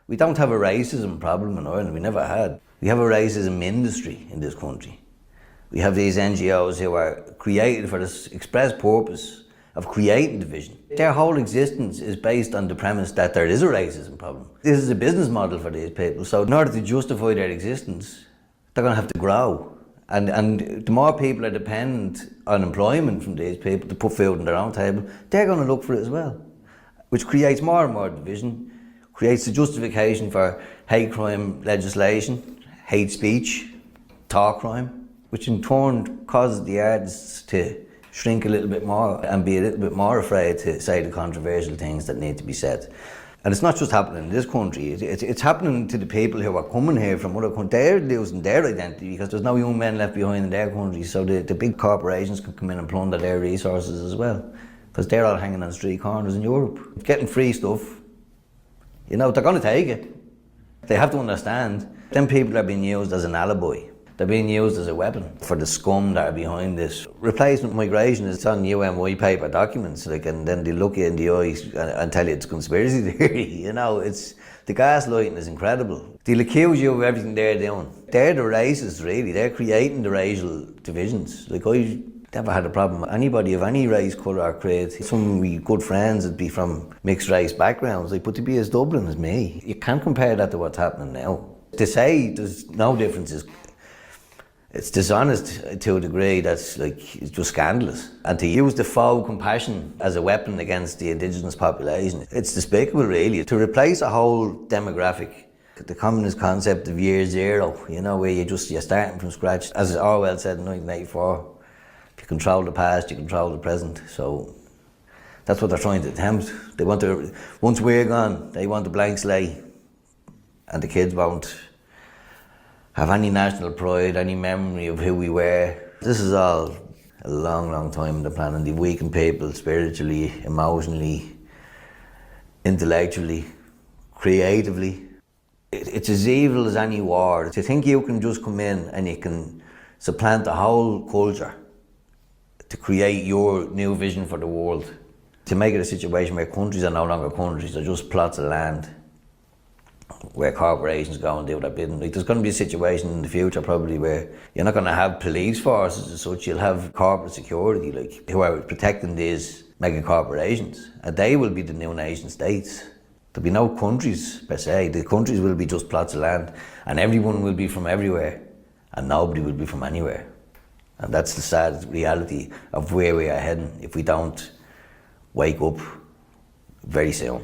We don't have a racism problem in Ireland, we never had. We have a racism industry in this country. We have these NGOs who are created for this express purpose of creating division. Their whole existence is based on the premise that there is a racism problem. This is a business model for these people, so in order to justify their existence, they're going to have to grow. And the more people are dependent on employment from these people to put food on their own table, they're going to look for it as well, which creates more and more division, creates a justification for hate crime legislation, hate speech, thought crime, which in turn causes the artists to shrink a little bit more and be a little bit more afraid to say the controversial things that need to be said. And it's not just happening in this country, it's happening to the people who are coming here from other countries. They're losing their identity because there's no young men left behind in their countries, so the big corporations can come in and plunder their resources as well, because they're all hanging on street corners in Europe. Getting free stuff, you know, they're going to take it. They have to understand, them people are being used as an alibi. They're being used as a weapon for the scum that are behind this. Replacement migration is on UN white paper documents, and then they look you in the eyes and tell you it's conspiracy theory. You know, the gaslighting is incredible. They'll accuse you of everything they're doing. They're the racists, really. They're creating the racial divisions. Like, I never had a problem with anybody of any race, colour or creed. Some of my good friends would be from mixed race backgrounds, like, but to be as Dublin as me, you can't compare that to what's happening now. To say there's no differences, it's dishonest to a degree that's like, it's just scandalous. And to use the faux compassion as a weapon against the indigenous population, it's despicable, really. To replace a whole demographic, the communist concept of year zero, you know, where you're starting from scratch. As Orwell said in 1984, if you control the past, you control the present. So that's what they're trying to attempt. They want to, once we're gone, they want a blank slate, and the kids won't have any national pride, any memory of who we were. This is all a long, long time in the plan, and they've weakened people spiritually, emotionally, intellectually, creatively. It's as evil as any war. To think you can just come in and you can supplant the whole culture to create your new vision for the world, to make it a situation where countries are no longer countries, they're just plots of land where corporations go and do their bidding. Like, there's going to be a situation in the future probably where you're not going to have police forces as such, you'll have corporate security, like, who are protecting these mega corporations, and they will be the new nation states. There'll be no countries per se, the countries will be just plots of land, and everyone will be from everywhere and nobody will be from anywhere. And that's the sad reality of where we are heading if we don't wake up very soon.